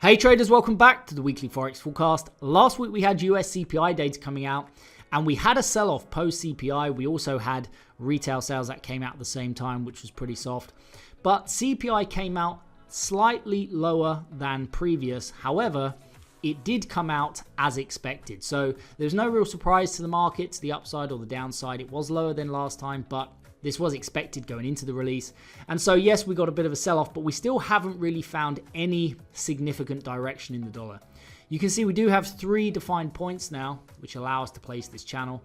Hey traders, welcome back to the weekly Forex Forecast. Last week we had US CPI data coming out and we had a sell-off post CPI. We also had retail sales that came out at the same time, which was pretty soft. But CPI came out slightly lower than previous. However, it did come out as expected. So there's no real surprise to the market, to the upside or the downside. It was lower than last time, but this was expected going into the release. And so, yes, we got a bit of a sell-off, but we still haven't really found any significant direction in the dollar. You can see we do have 3 defined points now, which allow us to place this channel.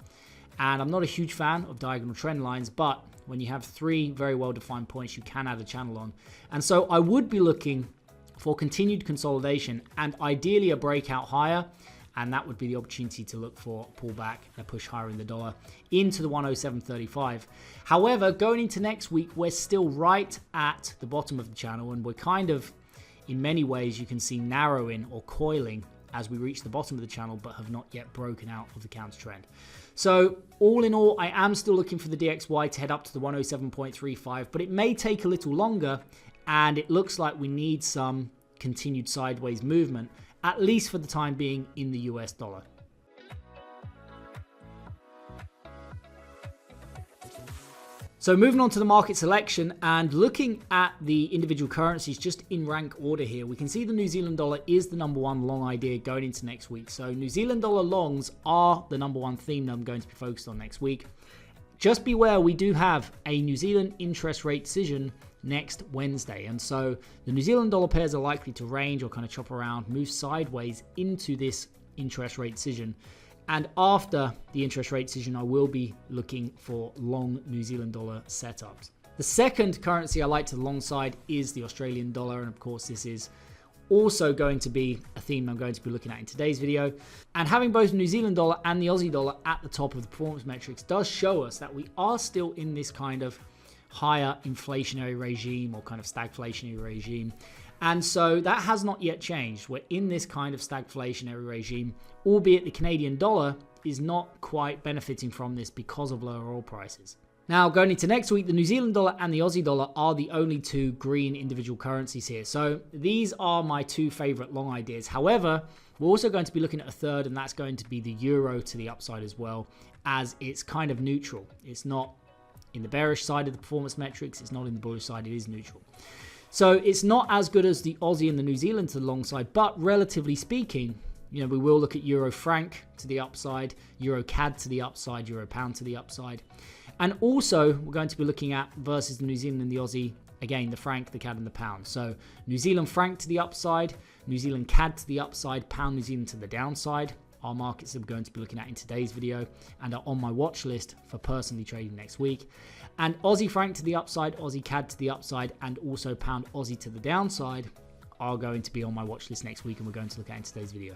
And I'm not a huge fan of diagonal trend lines, but when you have 3 very well-defined points, you can add a channel on. And so I would be looking for continued consolidation and ideally a breakout higher. And that would be the opportunity to look for a pullback and a push higher in the dollar into the 107.35. However, going into next week, we're still right at the bottom of the channel and we're kind of, in many ways, you can see narrowing or coiling as we reach the bottom of the channel, but have not yet broken out of the counter trend. So all in all, I am still looking for the DXY to head up to the 107.35, but it may take a little longer and it looks like we need some continued sideways movement, at least for the time being in the US dollar. So moving on to the market selection and looking at the individual currencies just in rank order here, we can see the New Zealand dollar is the #1 long idea going into next week. So New Zealand dollar longs are the #1 theme that I'm going to be focused on next week. Just beware, we do have a New Zealand interest rate decision next Wednesday. And so the New Zealand dollar pairs are likely to range or kind of chop around, move sideways into this interest rate decision. And after the interest rate decision, I will be looking for long New Zealand dollar setups. The second currency I like to the long side is the Australian dollar. And of course, this is also going to be a theme I'm going to be looking at in today's video. And having both New Zealand dollar and the Aussie dollar at the top of the performance metrics does show us that we are still in this kind of higher inflationary regime or kind of stagflationary regime. And so that has not yet changed. We're in this kind of stagflationary regime, albeit the Canadian dollar is not quite benefiting from this because of lower oil prices. Now, going into next week, the New Zealand dollar and the Aussie dollar are the only 2 green individual currencies here. So these are my 2 favorite long ideas. However, we're also going to be looking at a third, and that's going to be the euro to the upside as well, as it's kind of neutral. It's not in the bearish side of the performance metrics, it's not in the bullish side, it is neutral. So it's not as good as the Aussie and the New Zealand to the long side, but relatively speaking, you know, we will look at Euro Franc to the upside, EurCad to the upside, Euro Pound to the upside. And also we're going to be looking at versus the New Zealand and the Aussie, again, the Franc, the CAD and the Pound. So New Zealand Franc to the upside, New Zealand CAD to the upside, Pound New Zealand to the downside. Our markets that we're going to be looking at in today's video and are on my watch list for personally trading next week. And Aussie Franc to the upside, Aussie CAD to the upside, and also Pound Aussie to the downside are going to be on my watch list next week, and we're going to look at in today's video.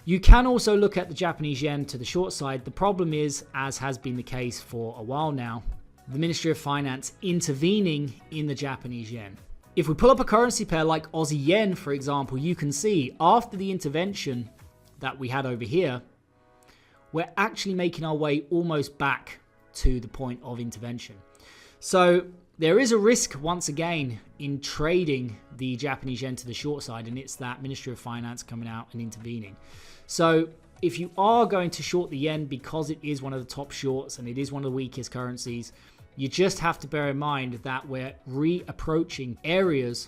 You can also look at the Japanese yen to the short side. The problem is, as has been the case for a while now, the Ministry of Finance intervening in the Japanese yen. If we pull up a currency pair like Aussie yen, for example, you can see after the intervention that we had over here, we're actually making our way almost back to the point of intervention. So there is a risk once again in trading the Japanese yen to the short side, and it's that Ministry of Finance coming out and intervening. So if you are going to short the yen because it is one of the top shorts and it is one of the weakest currencies, you just have to bear in mind that we're reapproaching areas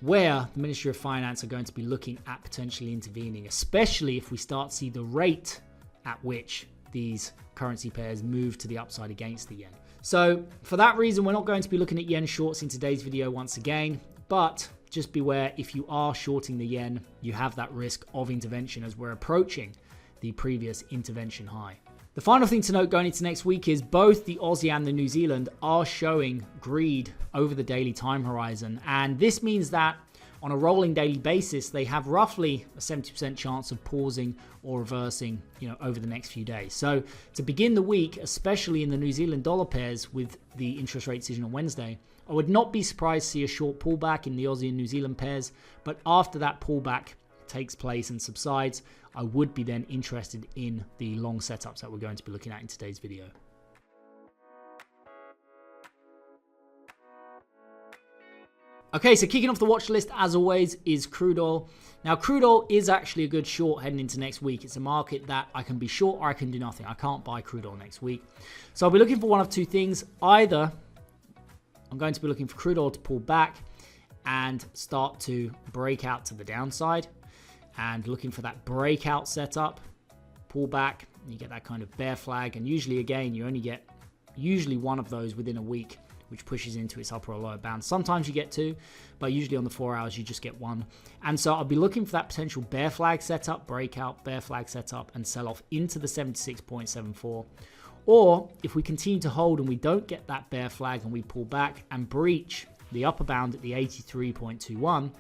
where the Ministry of Finance are going to be looking at potentially intervening, especially if we start to see the rate at which these currency pairs move to the upside against the yen. So for that reason, we're not going to be looking at yen shorts in today's video once again, but just beware, if you are shorting the yen, you have that risk of intervention as we're approaching the previous intervention high. The final thing to note going into next week is both the Aussie and the New Zealand are showing greed over the daily time horizon. And this means that on a rolling daily basis, they have roughly a 70% chance of pausing or reversing, over the next few days. So to begin the week, especially in the New Zealand dollar pairs with the interest rate decision on Wednesday, I would not be surprised to see a short pullback in the Aussie and New Zealand pairs. But after that pullback takes place and subsides, I would be then interested in the long setups that we're going to be looking at in today's video. Okay, so kicking off the watch list, as always, is crude oil. Now, crude oil is actually a good short heading into next week. It's a market that I can be short or I can do nothing. I can't buy crude oil next week. So I'll be looking for one of two things. Either I'm going to be looking for crude oil to pull back and start to break out to the downside, and looking for that breakout setup, pull back, and you get that kind of bear flag. And usually, again, you only get one of those within a week, which pushes into its upper or lower bound. Sometimes you get two, but usually on the 4 hours, you just get one. And so I'll be looking for that potential bear flag setup, breakout, bear flag setup, and sell off into the 76.74. Or if we continue to hold and we don't get that bear flag and we pull back and breach the upper bound at the 83.21,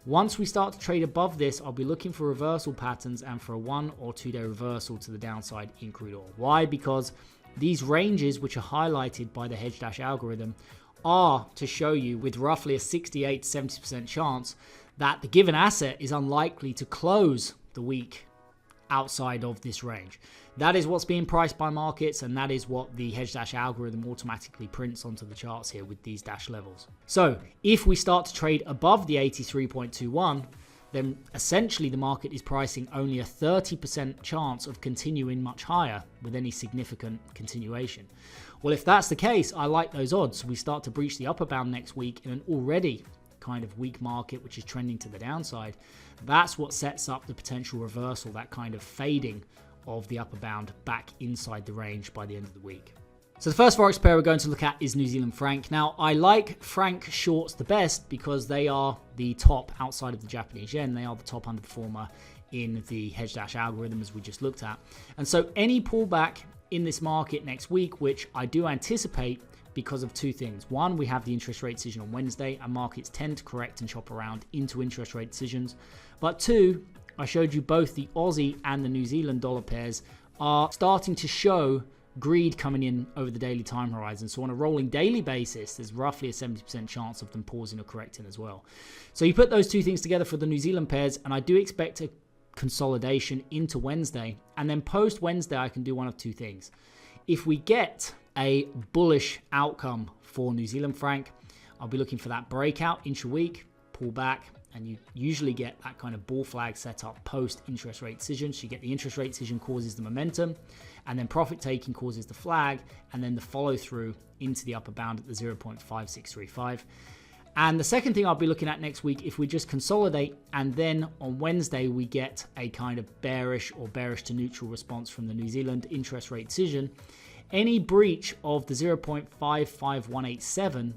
once we start to trade above this, I'll be looking for reversal patterns and for a 1 or 2 day reversal to the downside in crude oil. Why? Because these ranges, which are highlighted by the hedge dash algorithm, are to show you with roughly a 68 to 70% chance that the given asset is unlikely to close the week outside of this range. That is what's being priced by markets, and that is what the hedge dash algorithm automatically prints onto the charts here with these dash levels. So if we start to trade above the 83.21, then essentially the market is pricing only a 30% chance of continuing much higher with any significant continuation. Well, if that's the case, I like those odds. We start to breach the upper bound next week in an already kind of weak market, which is trending to the downside. That's what sets up the potential reversal, that kind of fading of the upper bound back inside the range by the end of the week. So the first Forex pair we're going to look at is New Zealand franc. Now, I like franc shorts the best because they are the top outside of the Japanese yen. They are the top underperformer in the hedge dash algorithm, as we just looked at. And so any pullback in this market next week, which I do anticipate because of two things. One, we have the interest rate decision on Wednesday, and markets tend to correct and chop around into interest rate decisions. But two, I showed you both the Aussie and the New Zealand dollar pairs are starting to show greed coming in over the daily time horizon. So on a rolling daily basis, there's roughly a 70% chance of them pausing or correcting as well. So you put those two things together for the New Zealand pairs, and I do expect a consolidation into Wednesday. And then post Wednesday, I can do one of two things. If we get a bullish outcome for New Zealand franc, I'll be looking for that breakout intra-week, pull back, and you usually get that kind of bull flag set up post interest rate decision. So you get the interest rate decision causes the momentum, and then profit taking causes the flag, and then the follow through into the upper bound at the 0.5635. And the second thing I'll be looking at next week, if we just consolidate and then on Wednesday we get a kind of bearish or bearish to neutral response from the New Zealand interest rate decision, any breach of the 0.55187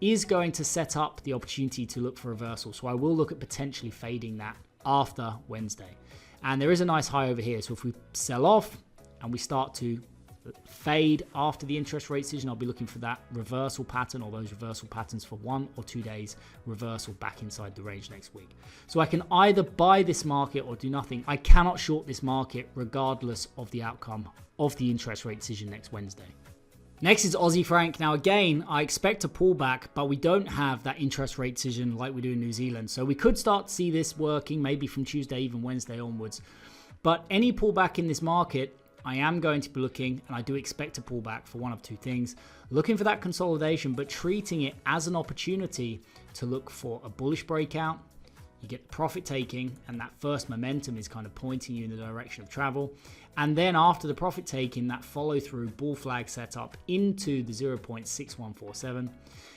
is going to set up the opportunity to look for reversal. So I will look at potentially fading that after Wednesday. And there is a nice high over here. So if we sell off and we start to fade after the interest rate decision, I'll be looking for that reversal pattern or those reversal patterns for 1 or 2 days reversal back inside the range next week. So I can either buy this market or do nothing. I cannot short this market regardless of the outcome of the interest rate decision next Wednesday. Next is Aussie franc. Now again, I expect a pullback, but we don't have that interest rate decision like we do in New Zealand. So we could start to see this working maybe from Tuesday, even Wednesday onwards. But any pullback in this market, I am going to be looking, and I do expect a pullback for one of two things. Looking for that consolidation, but treating it as an opportunity to look for a bullish breakout. You get profit taking, and that first momentum is kind of pointing you in the direction of travel. And then after the profit taking, that follow through bull flag setup into the 0.6147.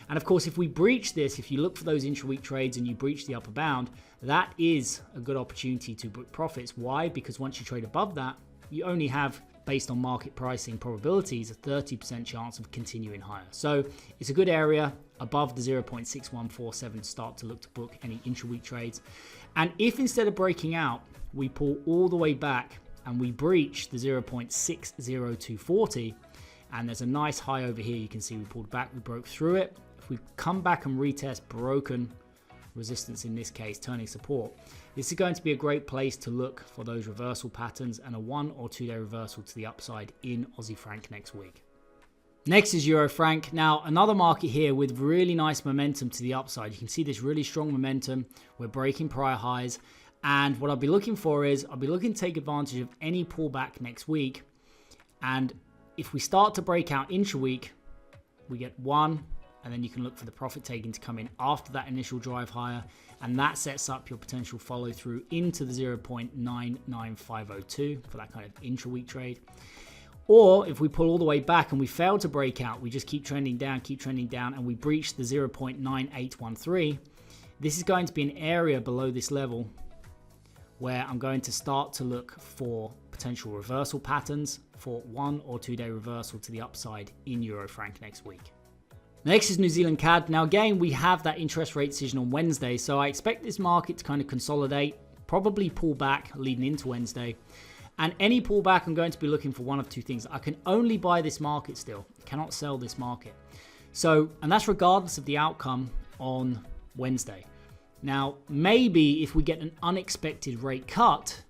And of course, if we breach this, if you look for those intra-week trades and you breach the upper bound, that is a good opportunity to book profits. Why? Because once you trade above that, you only have, based on market pricing probabilities, a 30% chance of continuing higher. So it's a good area above the 0.6147 to start to look to book any intra-week trades. And if instead of breaking out, we pull all the way back and we breach the 0.60240, and there's a nice high over here, you can see we pulled back, we broke through it. If we come back and retest broken resistance, in this case turning support, this is going to be a great place to look for those reversal patterns and a 1 or 2 day reversal to the upside in Aussie franc next week. Next is Euro franc. Now another market here with really nice momentum to the upside. You can see this really strong momentum. We're breaking prior highs, and what I'll be looking for is I'll be looking to take advantage of any pullback next week. And if we start to break out intra-week, we get 1, and then you can look for the profit taking to come in after that initial drive higher, and that sets up your potential follow through into the 0.99502 for that kind of intra-week trade. Or if we pull all the way back and we fail to break out, we just keep trending down, and we breach the 0.9813, this is going to be an area below this level where I'm going to start to look for potential reversal patterns for 1 or 2 day reversal to the upside in Euro Franc next week. Next is New Zealand CAD. Now again, we have that interest rate decision on Wednesday, so I expect this market to kind of consolidate, probably pull back leading into Wednesday. And any pullback, I'm going to be looking for one of two things. I can only buy this market still, cannot sell this market. So, and that's regardless of the outcome on Wednesday. Now, maybe if we get an unexpected rate cut,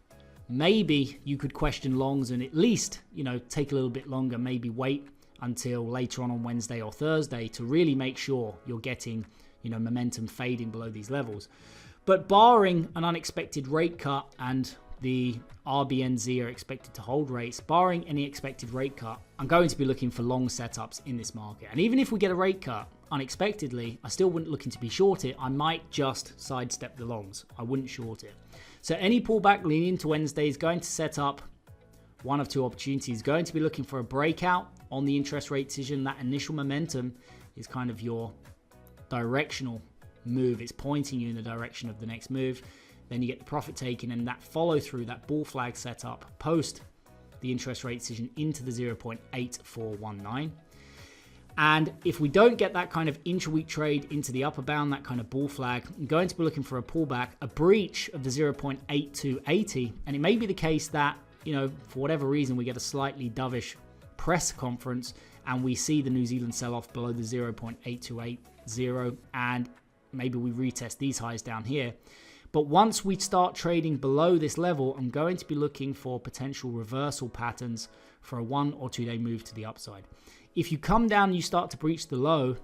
maybe you could question longs and at least, take a little bit longer, maybe wait until later on Wednesday or Thursday to really make sure you're getting, momentum fading below these levels. But barring an unexpected rate cut, and the RBNZ are expected to hold rates, barring any expected rate cut, I'm going to be looking for long setups in this market. And even if we get a rate cut unexpectedly, I still wouldn't looking to be short it. I might just sidestep the longs. I wouldn't short it. So any pullback leading into Wednesday is going to set up one of two opportunities. Going to be looking for a breakout on the interest rate decision. That initial momentum is kind of your directional move. It's pointing you in the direction of the next move. Then you get the profit taken, and that follow through, that bull flag setup post the interest rate decision into the 0.8419. And if we don't get that kind of intra-week trade into the upper bound, that kind of bull flag, I'm going to be looking for a pullback, a breach of the 0.8280. And it may be the case that, for whatever reason, we get a slightly dovish press conference and we see the New Zealand sell-off below the 0.8280, and maybe we retest these highs down here. But once we start trading below this level, I'm going to be looking for potential reversal patterns for a 1 or 2 day move to the upside. If you come down and you start to breach the low,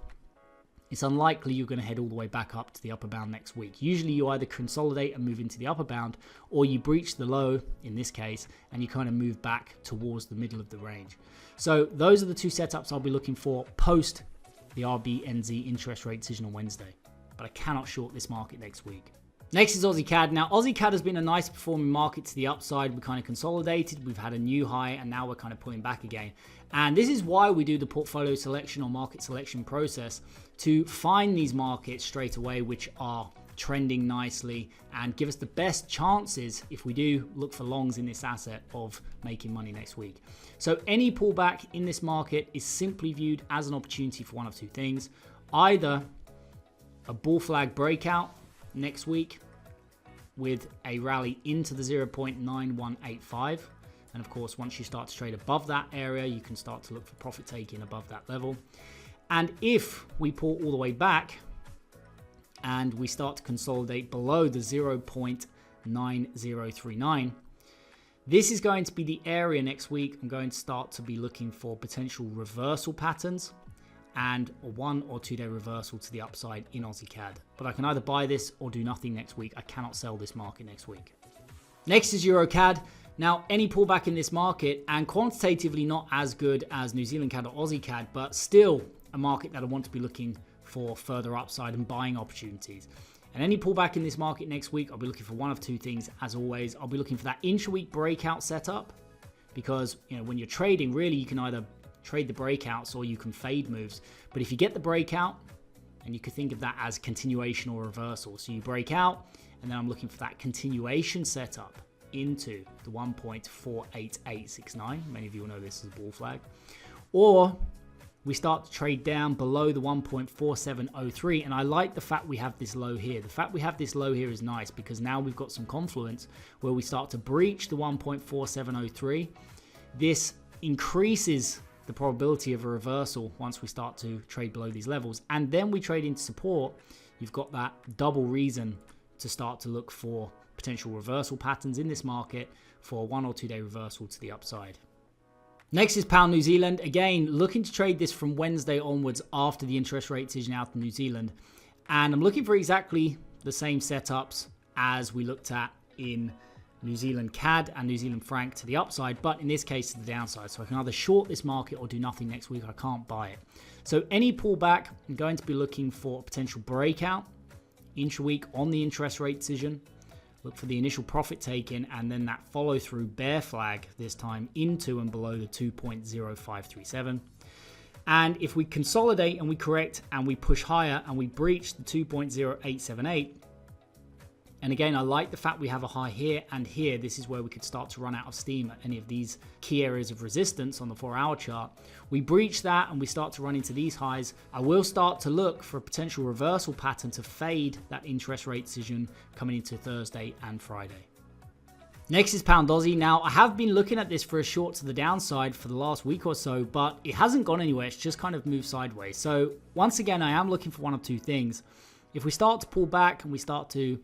it's unlikely you're going to head all the way back up to the upper bound next week. Usually you either consolidate and move into the upper bound, or you breach the low in this case and you kind of move back towards the middle of the range. So those are the two setups I'll be looking for post the RBNZ interest rate decision on Wednesday. But I cannot short this market next week. Next is Aussie CAD. Now, Aussie CAD has been a nice performing market to the upside. We kind of consolidated. We've had a new high, and now we're kind of pulling back again. And this is why we do the portfolio selection or market selection process, to find these markets straight away which are trending nicely and give us the best chances, if we do look for longs in this asset, of making money next week. So any pullback in this market is simply viewed as an opportunity for one of two things. Either a bull flag breakout next week with a rally into the 0.9185, and of course once you start to trade above that area, you can start to look for profit taking above that level. And if we pull all the way back and we start to consolidate below the 0.9039, this is going to be the area next week I'm going to start to be looking for potential reversal patterns and a 1 or 2 day reversal to the upside in Aussie CAD. But I can either buy this or do nothing next week. I cannot sell this market next week. Next is EurCad. Now, any pullback in this market, and quantitatively not as good as New Zealand CAD or Aussie CAD, but still a market that I want to be looking for further upside and buying opportunities. And any pullback in this market next week, I'll be looking for one of two things. As always, I'll be looking for that intra-week breakout setup, because when you're trading, really you can either trade the breakouts or you can fade moves. But if you get the breakout, and you could think of that as continuation or reversal. So you break out, and then I'm looking for that continuation setup into the 1.48869. Many of you will know this as a bull flag. Or we start to trade down below the 1.4703. And I like the fact we have this low here. The fact we have this low here is nice, because now we've got some confluence where we start to breach the 1.4703. This increases the probability of a reversal once we start to trade below these levels. And then we trade into support. You've got that double reason to start to look for potential reversal patterns in this market for a 1 or 2 day reversal to the upside. Next is Pound New Zealand. Again, looking to trade this from Wednesday onwards after the interest rate decision out in New Zealand. And I'm looking for exactly the same setups as we looked at in New Zealand CAD and New Zealand franc to the upside, but in this case to the downside. So I can either short this market or do nothing next week. I can't buy it. So any pullback, I'm going to be looking for a potential breakout intra-week on the interest rate decision. Look for the initial profit taken and then that follow through bear flag, this time into and below the 2.0537. And if we consolidate and we correct and we push higher and we breach the 2.0878, and again, I like the fact we have a high here and here. This is where we could start to run out of steam at any of these key areas of resistance on the 4-hour chart. We breach that and we start to run into these highs. I will start to look for a potential reversal pattern to fade that interest rate decision coming into Thursday and Friday. Next is Pound Aussie. Now, I have been looking at this for a short to the downside for the last week or so, but it hasn't gone anywhere. It's just kind of moved sideways. So once again, I am looking for one of two things. If we start to pull back and we start to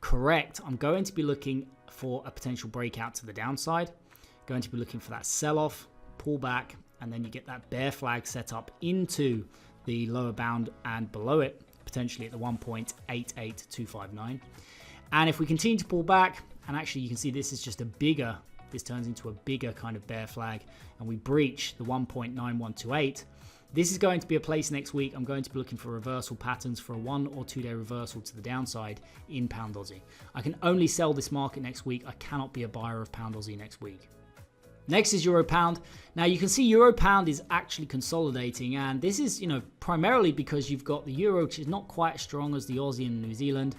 correct, I'm going to be looking for a potential breakout to the downside. Going to be looking for that sell-off, pullback, and then you get that bear flag set up into the lower bound and below it, potentially at the 1.88259. And if we continue to pull back, and actually you can see this is just this turns into a bigger kind of bear flag, and we breach the 1.9128, this is going to be a place next week. I'm going to be looking for reversal patterns for a 1 or 2 day reversal to the downside in Pound Aussie. I can only sell this market next week. I cannot be a buyer of Pound Aussie next week. Next is Euro Pound. Now you can see Euro Pound is actually consolidating, and this is, primarily because you've got the Euro, which is not quite as strong as the Aussie and New Zealand,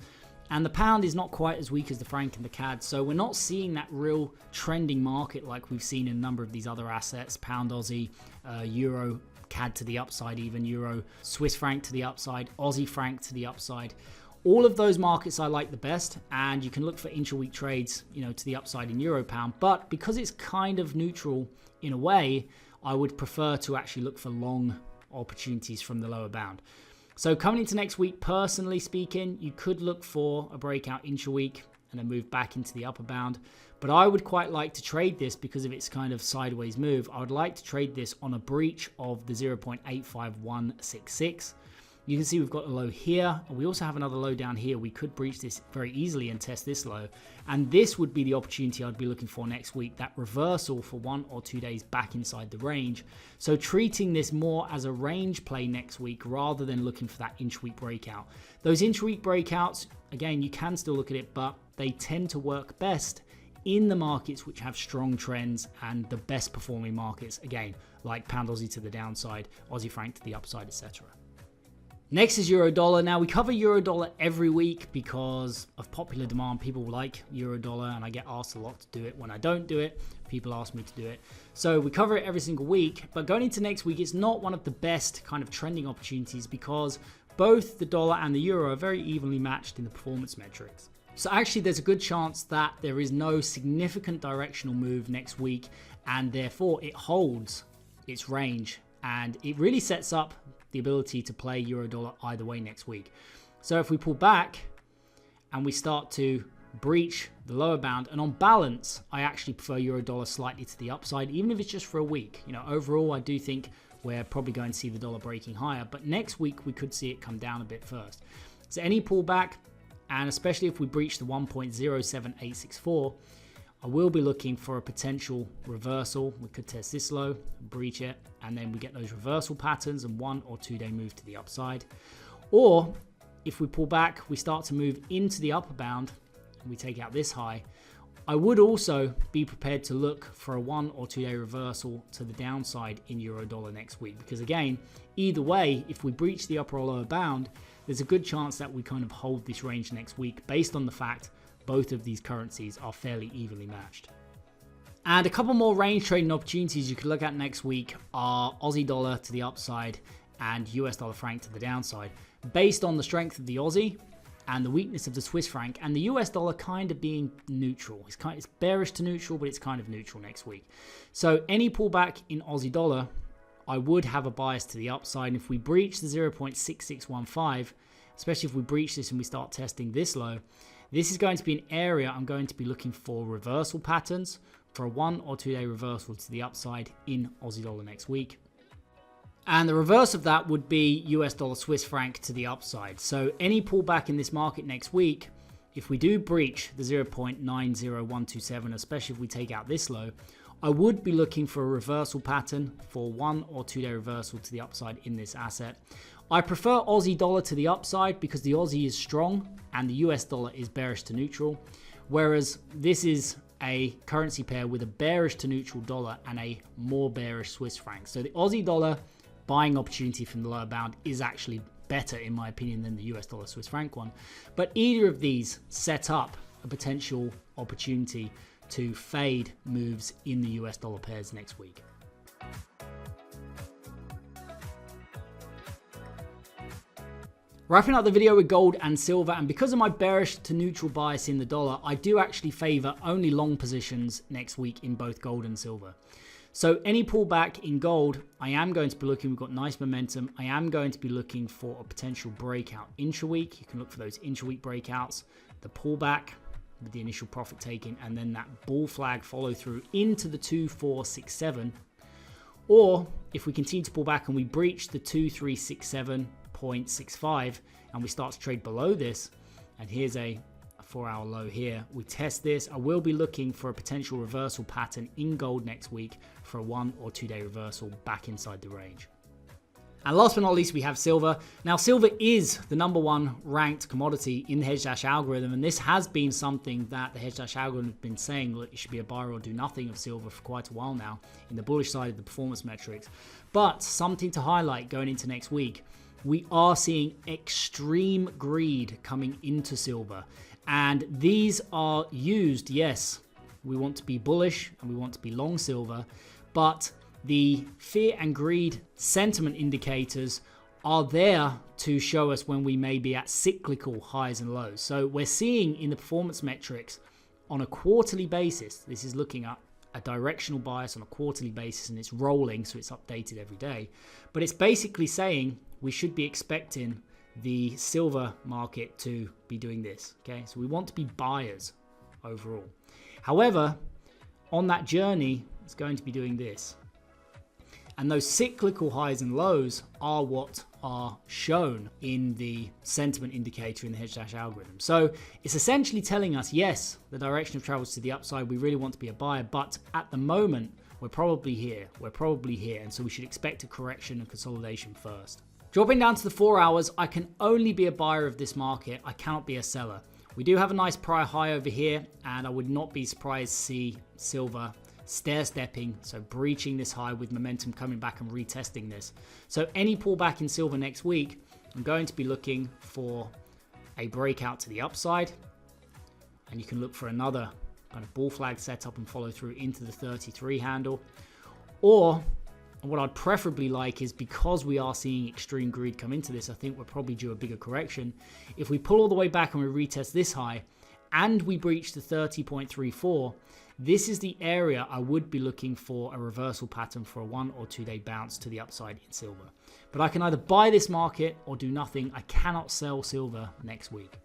and the pound is not quite as weak as the franc and the CAD. So we're not seeing that real trending market like we've seen in a number of these other assets, Pound Aussie, Euro, CAD to the upside, even Euro, Swiss franc to the upside, Aussie franc to the upside. All of those markets I like the best, and you can look for intra-week trades, to the upside in Euro Pound. But because it's kind of neutral in a way, I would prefer to actually look for long opportunities from the lower bound. So coming into next week, personally speaking, you could look for a breakout intra-week and then move back into the upper bound. But I would quite like to trade this because of its kind of sideways move. I would like to trade this on a breach of the 0.85166. You can see we've got a low here, and we also have another low down here. We could breach this very easily and test this low. And this would be the opportunity I'd be looking for next week, that reversal for 1 or 2 days back inside the range. So treating this more as a range play next week rather than looking for that intra-week breakout. Those intra-week breakouts, again, you can still look at it, but they tend to work best in the markets which have strong trends and the best performing markets, again, like Pound Aussie to the downside, Aussie franc to the upside, etc. Next is Euro Dollar. Now we cover Euro Dollar every week because of popular demand. People like Euro Dollar, and I get asked a lot to do it. When I don't do it, people ask me to do it. So we cover it every single week, but going into next week, it's not one of the best kind of trending opportunities because both the dollar and the euro are very evenly matched in the performance metrics. So actually there's a good chance that there is no significant directional move next week, and therefore it holds its range, and it really sets up the ability to play euro dollar either way next week. So if we pull back and we start to breach the lower bound, and on balance I actually prefer euro dollar slightly to the upside, even if it's just for a week. Overall I do think we're probably going to see the dollar breaking higher, but next week we could see it come down a bit first. So any pullback, and especially if we breach the 1.07864, I will be looking for a potential reversal. We could test this low, breach it, and then we get those reversal patterns and 1 or 2 day move to the upside. Or if we pull back, we start to move into the upper bound and we take out this high, I would also be prepared to look for a 1 or 2 day reversal to the downside in euro dollar next week. Because again, either way, if we breach the upper or lower bound, there's a good chance that we kind of hold this range next week based on the fact both of these currencies are fairly evenly matched. And a couple more range trading opportunities you could look at next week are Aussie dollar to the upside and US dollar franc to the downside, based on the strength of the Aussie and the weakness of the Swiss franc, and the US dollar kind of being neutral. It's bearish to neutral, but it's kind of neutral next week. So any pullback in Aussie dollar, I would have a bias to the upside. And if we breach the 0.6615, especially if we breach this and we start testing this low, this is going to be an area I'm going to be looking for reversal patterns for a 1 or 2 day reversal to the upside in Aussie dollar next week. And the reverse of that would be US dollar Swiss franc to the upside. So any pullback in this market next week, if we do breach the 0.90127, especially if we take out this low, I would be looking for a reversal pattern for 1 or 2 day reversal to the upside in this asset. I prefer Aussie dollar to the upside because the Aussie is strong and the US dollar is bearish to neutral, whereas this is a currency pair with a bearish to neutral dollar and a more bearish Swiss franc. So the Aussie dollar buying opportunity from the lower bound is actually better in my opinion than the US dollar Swiss franc one. But either of these set up a potential opportunity to fade moves in the US dollar pairs next week. Wrapping up the video with gold and silver, and because of my bearish to neutral bias in the dollar, I do actually favor only long positions next week in both gold and silver. So any pullback in gold, I am going to be looking, we've got nice momentum, I am going to be looking for a potential breakout intra-week. You can look for those intra-week breakouts, the pullback with the initial profit taking, and then that bull flag follow through into the 2467. Or if we continue to pull back and we breach the 2367.65 and we start to trade below this, and here's a 4-hour low here, we test this, I will be looking for a potential reversal pattern in gold next week for a 1 or 2 day reversal back inside the range. And last but not least, we have silver. Now, silver is the #1 ranked commodity in the Hedge Dash algorithm, and this has been something that the Hedge Dash algorithm has been saying, look, you should be a buyer or do nothing of silver for quite a while now in the bullish side of the performance metrics. But something to highlight going into next week, we are seeing extreme greed coming into silver. And these are used, yes, we want to be bullish and we want to be long silver, but the fear and greed sentiment indicators are there to show us when we may be at cyclical highs and lows. So we're seeing in the performance metrics on a quarterly basis, this is looking at a directional bias on a quarterly basis, and it's rolling, so it's updated every day. But it's basically saying we should be expecting the silver market to be doing this. Okay, so we want to be buyers overall. However, on that journey, it's going to be doing this. And those cyclical highs and lows are what are shown in the sentiment indicator in the Hedge Dash algorithm. So it's essentially telling us, yes, the direction of travel is to the upside. We really want to be a buyer, but at the moment, we're probably here. And so we should expect a correction and consolidation first. Dropping down to the 4 hours, I can only be a buyer of this market. I cannot be a seller. We do have a nice prior high over here, and I would not be surprised to see silver stair-stepping, so breaching this high with momentum coming back and retesting this. So any pullback in silver next week, I'm going to be looking for a breakout to the upside, and you can look for another kind of bull flag setup and follow through into the 33 handle. Or what I'd preferably like is, because we are seeing extreme greed come into this, I think we're probably due a bigger correction. If we pull all the way back and we retest this high and we breach the 30.34, this is the area I would be looking for a reversal pattern for a 1 or 2 day bounce to the upside in silver. But I can either buy this market or do nothing. I cannot sell silver next week.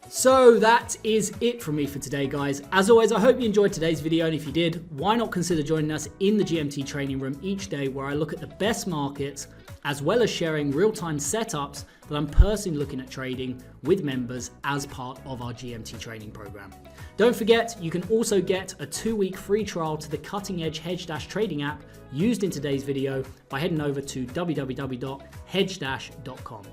So that is it from me for today, guys. As always, I hope you enjoyed today's video, and if you did, why not consider joining us in the GMT training room each day, where I look at the best markets as well as sharing real-time setups that I'm personally looking at trading with members as part of our GMT training program. Don't forget, you can also get a 2-week free trial to the cutting-edge Hedge Dash trading app used in today's video by heading over to www.hedgedash.com.